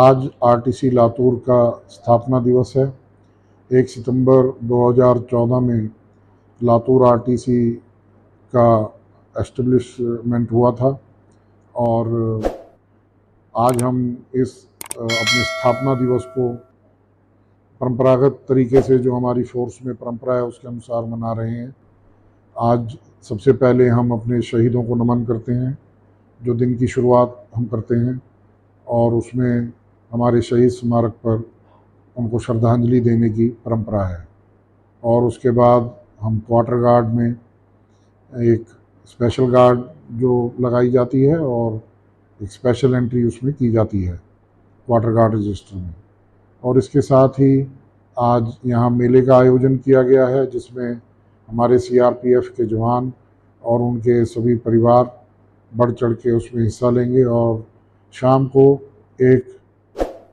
आज आरटीसी लातूर का स्थापना दिवस है। 1 सितंबर 2014 में लातूर आरटीसी का एस्टेब्लिशमेंट हुआ था और आज हम इस अपने स्थापना दिवस को परंपरागत तरीके से जो हमारी फोर्स में परंपरा है उसके अनुसार मना रहे हैं। आज सबसे पहले हम अपने शहीदों को नमन करते हैं, जो दिन की शुरुआत हम करते हैं और उसमें हमारे शहीद स्मारक पर उनको श्रद्धांजलि देने की परंपरा है। और उसके बाद हम क्वार्टर गार्ड में एक स्पेशल गार्ड जो लगाई जाती है और एक स्पेशल एंट्री उसमें की जाती है क्वार्टर गार्ड रजिस्टर में। और इसके साथ ही आज यहाँ मेले का आयोजन किया गया है, जिसमें हमारे सीआरपीएफ के जवान और उनके सभी परिवार बढ़ चढ़ के उसमें हिस्सा लेंगे। और शाम को एक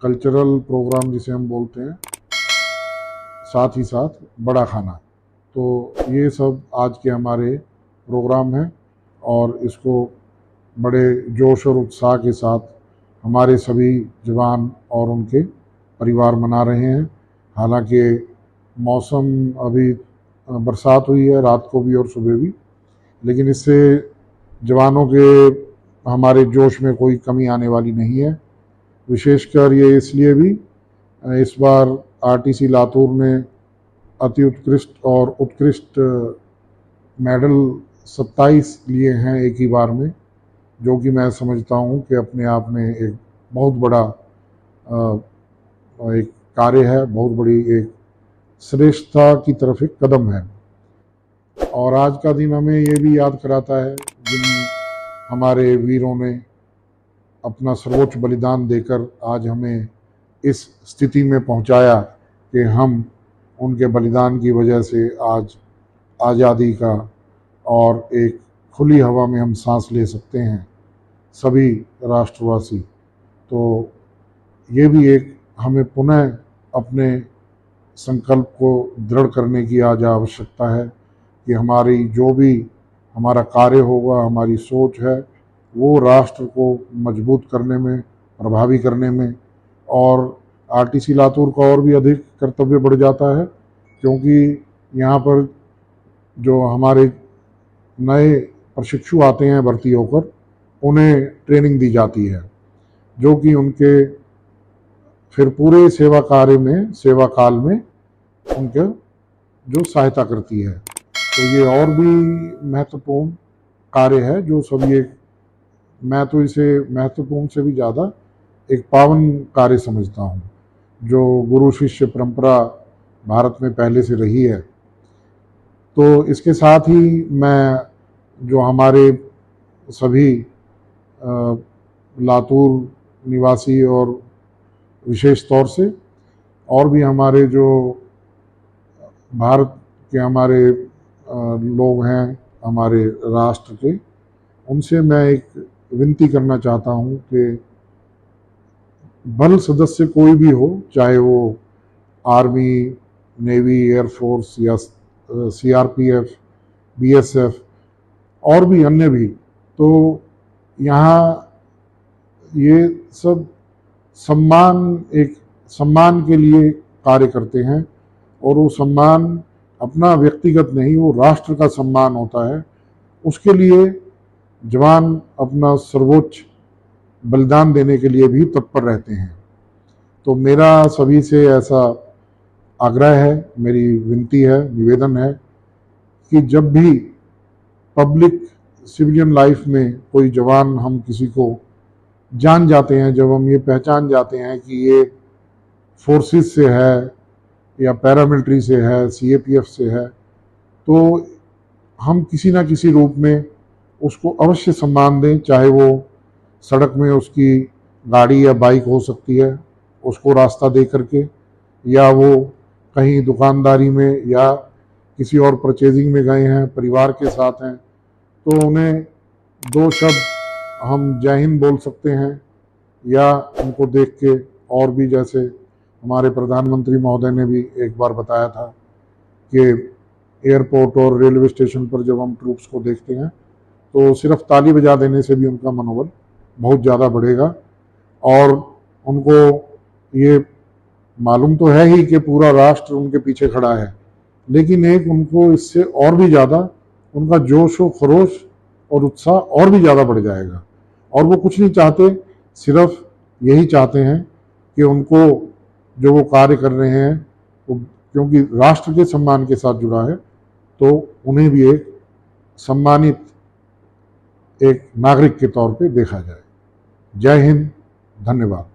कल्चरल प्रोग्राम जिसे हम बोलते हैं, साथ ही साथ बड़ा खाना। तो ये सब आज के हमारे प्रोग्राम हैं और इसको बड़े जोश और उत्साह के साथ हमारे सभी जवान और उनके परिवार मना रहे हैं। हालांकि मौसम अभी बरसात हुई है रात को भी और सुबह भी, लेकिन इससे जवानों के हमारे जोश में कोई कमी आने वाली नहीं है। विशेषकर ये इसलिए भी, इस बार आरटीसी लातूर ने अति उत्कृष्ट और उत्कृष्ट मेडल 27 लिए हैं एक ही बार में, जो कि मैं समझता हूँ कि अपने आप में एक बहुत बड़ा एक कार्य है, बहुत बड़ी एक श्रेष्ठता की तरफ एक कदम है। और आज का दिन हमें ये भी याद कराता है जिन हमारे वीरों ने अपना सर्वोच्च बलिदान देकर आज हमें इस स्थिति में पहुंचाया कि हम उनके बलिदान की वजह से आज आज़ादी का और एक खुली हवा में हम सांस ले सकते हैं सभी राष्ट्रवासी। तो ये भी एक हमें पुनः अपने संकल्प को दृढ़ करने की आज आवश्यकता है कि हमारी जो भी हमारा कार्य होगा, हमारी सोच है, वो राष्ट्र को मजबूत करने में, प्रभावी करने में। और आरटीसी लातूर का और भी अधिक कर्तव्य बढ़ जाता है, क्योंकि यहाँ पर जो हमारे नए प्रशिक्षु आते हैं भर्ती होकर, उन्हें ट्रेनिंग दी जाती है, जो कि उनके फिर पूरे सेवा कार्य में, सेवा काल में उनके जो सहायता करती है। तो ये और भी महत्वपूर्ण कार्य है जो सभी एक, मैं तो इसे महत्वपूर्ण से भी ज़्यादा एक पावन कार्य समझता हूँ, जो गुरु शिष्य परंपरा भारत में पहले से रही है। तो इसके साथ ही मैं जो हमारे सभी लातूर निवासी और विशेष तौर से और भी हमारे जो भारत के हमारे लोग हैं, हमारे राष्ट्र के, उनसे मैं एक विनती करना चाहता हूँ कि बल सदस्य कोई भी हो, चाहे वो आर्मी, नेवी, एयरफोर्स या सीआरपीएफ, बीएसएफ और भी अन्य भी, तो यहाँ ये सब सम्मान के लिए कार्य करते हैं। और वो सम्मान अपना व्यक्तिगत नहीं, वो राष्ट्र का सम्मान होता है। उसके लिए जवान अपना सर्वोच्च बलिदान देने के लिए भी तत्पर रहते हैं। तो मेरा सभी से ऐसा आग्रह है, मेरी विनती है, निवेदन है कि जब भी पब्लिक सिविलियन लाइफ में कोई जवान हम किसी को जान जाते हैं, जब हम ये पहचान जाते हैं कि ये फोर्सेस से है या पैरामिलिट्री से है, सीएपीएफ से है, तो हम किसी ना किसी रूप में उसको अवश्य सम्मान दें। चाहे वो सड़क में उसकी गाड़ी या बाइक हो सकती है, उसको रास्ता दे करके, या वो कहीं दुकानदारी में या किसी और परचेजिंग में गए हैं, परिवार के साथ हैं, तो उन्हें 2 शब्द हम जय हिंद बोल सकते हैं। या उनको देख के और भी, जैसे हमारे प्रधानमंत्री महोदय ने भी एक बार बताया था कि एयरपोर्ट और रेलवे स्टेशन पर जब हम ट्रूप्स को देखते हैं तो सिर्फ ताली बजा देने से भी उनका मनोबल बहुत ज़्यादा बढ़ेगा और उनको ये मालूम तो है ही कि पूरा राष्ट्र उनके पीछे खड़ा है, लेकिन एक उनको इससे और भी ज़्यादा उनका जोश व खरोश और उत्साह और भी ज़्यादा बढ़ जाएगा। और वो कुछ नहीं चाहते, सिर्फ यही चाहते हैं कि उनको जो वो कार्य कर रहे हैं वो क्योंकि राष्ट्र के सम्मान के साथ जुड़ा है, तो उन्हें भी एक सम्मानित एक नागरिक के तौर पे देखा जाए। जय हिंद, धन्यवाद।